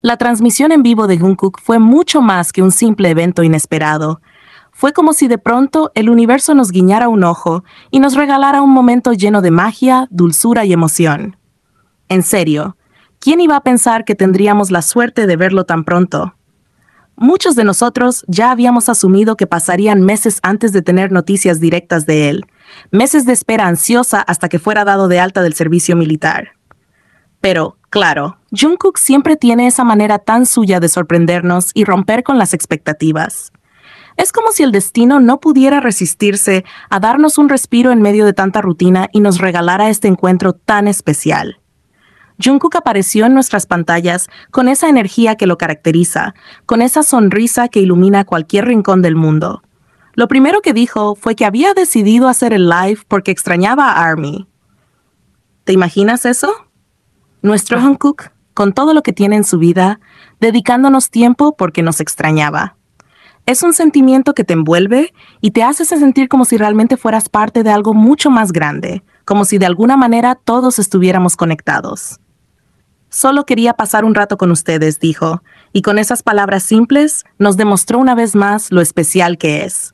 La transmisión en vivo de Jungkook fue mucho más que un simple evento inesperado. Fue como si de pronto el universo nos guiñara un ojo y nos regalara un momento lleno de magia, dulzura y emoción. En serio, ¿quién iba a pensar que tendríamos la suerte de verlo tan pronto? Muchos de nosotros ya habíamos asumido que pasarían meses antes de tener noticias directas de él, meses de espera ansiosa hasta que fuera dado de alta del servicio militar. Pero, claro, Jungkook siempre tiene esa manera tan suya de sorprendernos y romper con las expectativas. Es como si el destino no pudiera resistirse a darnos un respiro en medio de tanta rutina y nos regalara este encuentro tan especial. Jungkook apareció en nuestras pantallas con esa energía que lo caracteriza, con esa sonrisa que ilumina cualquier rincón del mundo. Lo primero que dijo fue que había decidido hacer el live porque extrañaba a ARMY. ¿Te imaginas eso? Nuestro Jungkook, con todo lo que tiene en su vida, dedicándonos tiempo porque nos extrañaba. Es un sentimiento que te envuelve y te hace sentir como si realmente fueras parte de algo mucho más grande, como si de alguna manera todos estuviéramos conectados. Solo quería pasar un rato con ustedes, dijo, y con esas palabras simples nos demostró una vez más lo especial que es.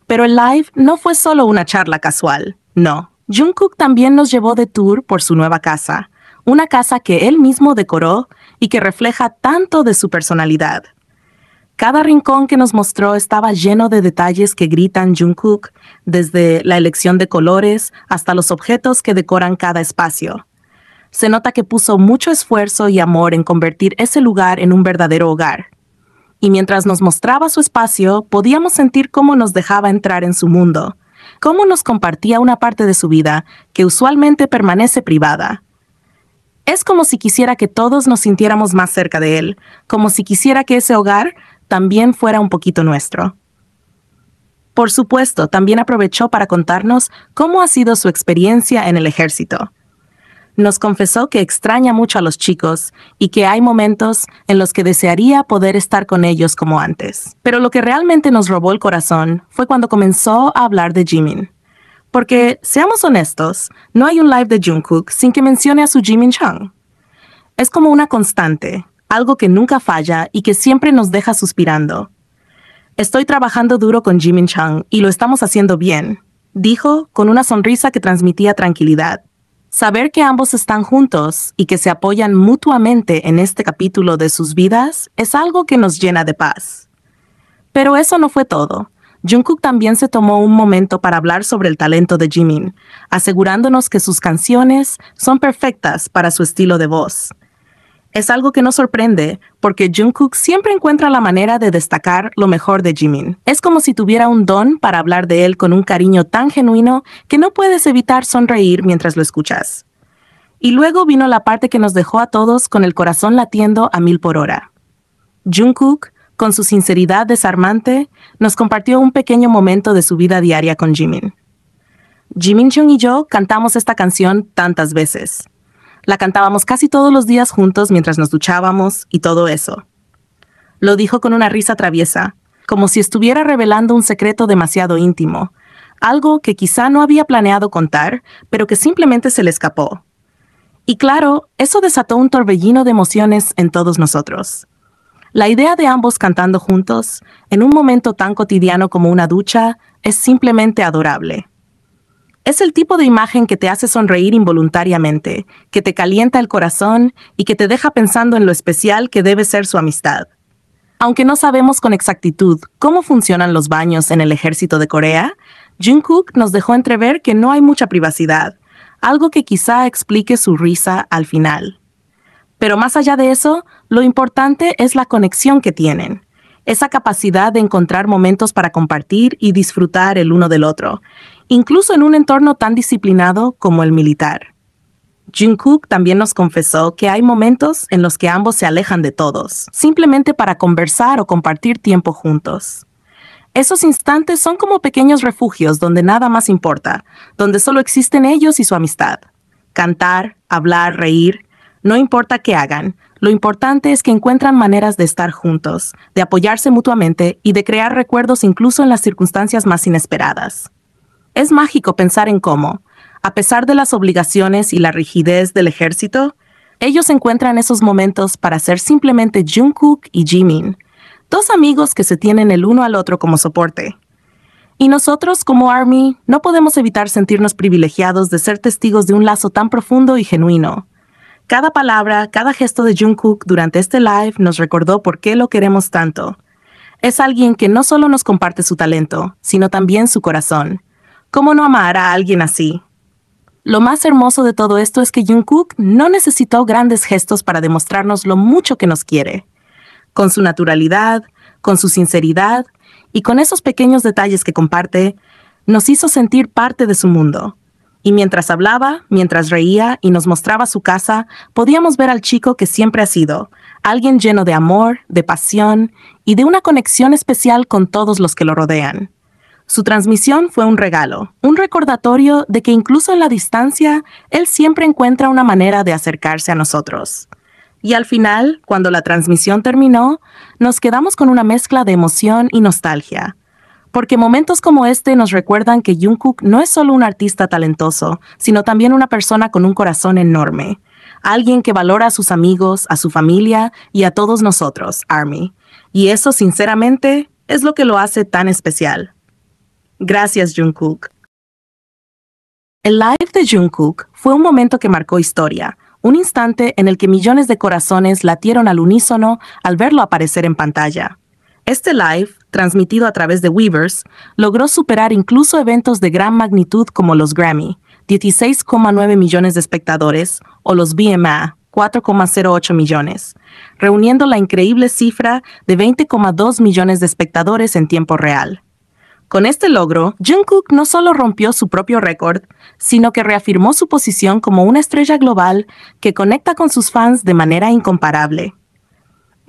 Pero el live no fue solo una charla casual, no. Jungkook también nos llevó de tour por su nueva casa, una casa que él mismo decoró y que refleja tanto de su personalidad. Cada rincón que nos mostró estaba lleno de detalles que gritan Jungkook, desde la elección de colores hasta los objetos que decoran cada espacio. Se nota que puso mucho esfuerzo y amor en convertir ese lugar en un verdadero hogar. Y mientras nos mostraba su espacio, podíamos sentir cómo nos dejaba entrar en su mundo, cómo nos compartía una parte de su vida que usualmente permanece privada. Es como si quisiera que todos nos sintiéramos más cerca de él, como si quisiera que ese hogar también fuera un poquito nuestro. Por supuesto, también aprovechó para contarnos cómo ha sido su experiencia en el ejército. Nos confesó que extraña mucho a los chicos y que hay momentos en los que desearía poder estar con ellos como antes. Pero lo que realmente nos robó el corazón fue cuando comenzó a hablar de Jimin. Porque, seamos honestos, no hay un live de Jungkook sin que mencione a su Jimin Chung. Es como una constante, algo que nunca falla y que siempre nos deja suspirando. Estoy trabajando duro con Jimin Chung y lo estamos haciendo bien, dijo con una sonrisa que transmitía tranquilidad. Saber que ambos están juntos y que se apoyan mutuamente en este capítulo de sus vidas es algo que nos llena de paz. Pero eso no fue todo. Jungkook también se tomó un momento para hablar sobre el talento de Jimin, asegurándonos que sus canciones son perfectas para su estilo de voz. Es algo que nos sorprende, porque Jungkook siempre encuentra la manera de destacar lo mejor de Jimin. Es como si tuviera un don para hablar de él con un cariño tan genuino que no puedes evitar sonreír mientras lo escuchas. Y luego vino la parte que nos dejó a todos con el corazón latiendo a 1000 por hora. Jungkook, con su sinceridad desarmante, nos compartió un pequeño momento de su vida diaria con Jimin. Jimin Chung y yo cantamos esta canción tantas veces. La cantábamos casi todos los días juntos mientras nos duchábamos y todo eso. Lo dijo con una risa traviesa, como si estuviera revelando un secreto demasiado íntimo, algo que quizá no había planeado contar, pero que simplemente se le escapó. Y claro, eso desató un torbellino de emociones en todos nosotros. La idea de ambos cantando juntos, en un momento tan cotidiano como una ducha, es simplemente adorable. Es el tipo de imagen que te hace sonreír involuntariamente, que te calienta el corazón y que te deja pensando en lo especial que debe ser su amistad. Aunque no sabemos con exactitud cómo funcionan los baños en el ejército de Corea, Jungkook nos dejó entrever que no hay mucha privacidad, algo que quizá explique su risa al final. Pero más allá de eso, lo importante es la conexión que tienen, esa capacidad de encontrar momentos para compartir y disfrutar el uno del otro, incluso en un entorno tan disciplinado como el militar. Jungkook también nos confesó que hay momentos en los que ambos se alejan de todos, simplemente para conversar o compartir tiempo juntos. Esos instantes son como pequeños refugios donde nada más importa, donde solo existen ellos y su amistad. Cantar, hablar, reír, no importa qué hagan, lo importante es que encuentran maneras de estar juntos, de apoyarse mutuamente y de crear recuerdos incluso en las circunstancias más inesperadas. Es mágico pensar en cómo, a pesar de las obligaciones y la rigidez del ejército, Ellos encuentran esos momentos para ser simplemente Jungkook y Jimin, dos amigos que se tienen el uno al otro como soporte. Y nosotros, como ARMY, no podemos evitar sentirnos privilegiados de ser testigos de un lazo tan profundo y genuino. Cada palabra, cada gesto de Jungkook durante este live nos recordó por qué lo queremos tanto. Es alguien que no solo nos comparte su talento, sino también su corazón. ¿Cómo no amar a alguien así? Lo más hermoso de todo esto es que Jungkook no necesitó grandes gestos para demostrarnos lo mucho que nos quiere. Con su naturalidad, con su sinceridad y con esos pequeños detalles que comparte, nos hizo sentir parte de su mundo. Y mientras hablaba, mientras reía y nos mostraba su casa, podíamos ver al chico que siempre ha sido, alguien lleno de amor, de pasión y de una conexión especial con todos los que lo rodean. Su transmisión fue un regalo, un recordatorio de que incluso en la distancia, él siempre encuentra una manera de acercarse a nosotros. Y al final, cuando la transmisión terminó, nos quedamos con una mezcla de emoción y nostalgia. Porque momentos como este nos recuerdan que Jungkook no es solo un artista talentoso, sino también una persona con un corazón enorme. Alguien que valora a sus amigos, a su familia y a todos nosotros, ARMY. Y eso, sinceramente, es lo que lo hace tan especial. Gracias, Jungkook. El live de Jungkook fue un momento que marcó historia, un instante en el que millones de corazones latieron al unísono al verlo aparecer en pantalla. Este live, transmitido a través de Weverse, logró superar incluso eventos de gran magnitud como los Grammy, 16,9 millones de espectadores, o los VMA, 4,08 millones, reuniendo la increíble cifra de 20,2 millones de espectadores en tiempo real. Con este logro, Jungkook no solo rompió su propio récord, sino que reafirmó su posición como una estrella global que conecta con sus fans de manera incomparable.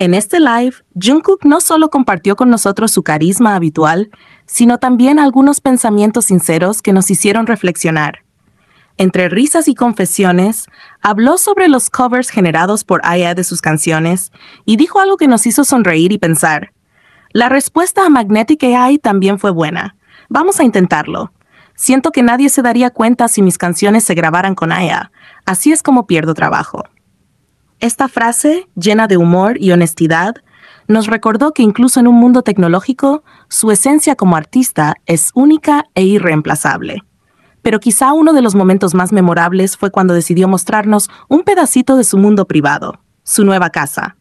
En este live, Jungkook no solo compartió con nosotros su carisma habitual, sino también algunos pensamientos sinceros que nos hicieron reflexionar. Entre risas y confesiones, habló sobre los covers generados por IA de sus canciones y dijo algo que nos hizo sonreír y pensar. La respuesta a Magnetic AI también fue buena. Vamos a intentarlo. Siento que nadie se daría cuenta si mis canciones se grabaran con IA. Así es como pierdo trabajo. Esta frase, llena de humor y honestidad, nos recordó que incluso en un mundo tecnológico, su esencia como artista es única e irreemplazable. Pero quizá uno de los momentos más memorables fue cuando decidió mostrarnos un pedacito de su mundo privado, su nueva casa.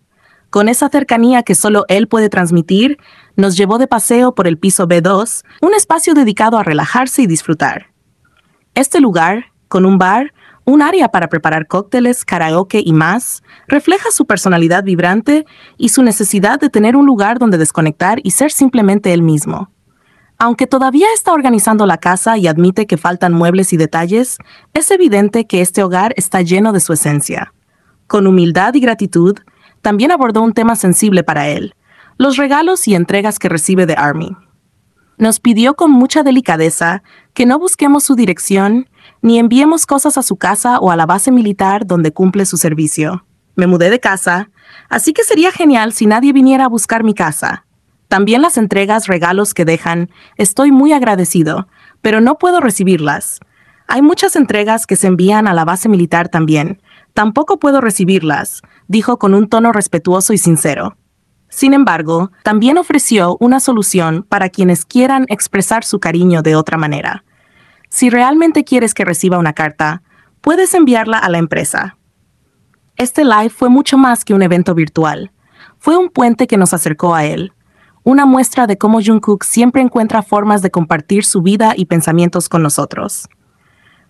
Con esa cercanía que solo él puede transmitir, nos llevó de paseo por el piso B2, un espacio dedicado a relajarse y disfrutar. Este lugar, con un bar, un área para preparar cócteles, karaoke y más, refleja su personalidad vibrante y su necesidad de tener un lugar donde desconectar y ser simplemente él mismo. Aunque todavía está organizando la casa y admite que faltan muebles y detalles, es evidente que este hogar está lleno de su esencia. Con humildad y gratitud, también abordó un tema sensible para él, los regalos y entregas que recibe de ARMY. Nos pidió con mucha delicadeza que no busquemos su dirección ni enviemos cosas a su casa o a la base militar donde cumple su servicio. Me mudé de casa, así que sería genial si nadie viniera a buscar mi casa. También las entregas, regalos que dejan, estoy muy agradecido, pero no puedo recibirlas. Hay muchas entregas que se envían a la base militar también. Tampoco puedo recibirlas, dijo con un tono respetuoso y sincero. Sin embargo, también ofreció una solución para quienes quieran expresar su cariño de otra manera. Si realmente quieres que reciba una carta, puedes enviarla a la empresa. Este live fue mucho más que un evento virtual. Fue un puente que nos acercó a él. Una muestra de cómo Jungkook siempre encuentra formas de compartir su vida y pensamientos con nosotros.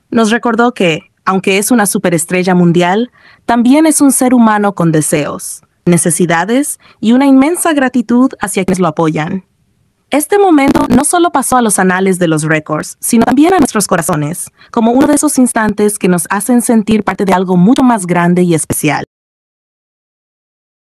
Nos recordó que, aunque es una superestrella mundial, también es un ser humano con deseos, necesidades y una inmensa gratitud hacia quienes lo apoyan. Este momento no solo pasó a los anales de los récords, sino también a nuestros corazones, como uno de esos instantes que nos hacen sentir parte de algo mucho más grande y especial.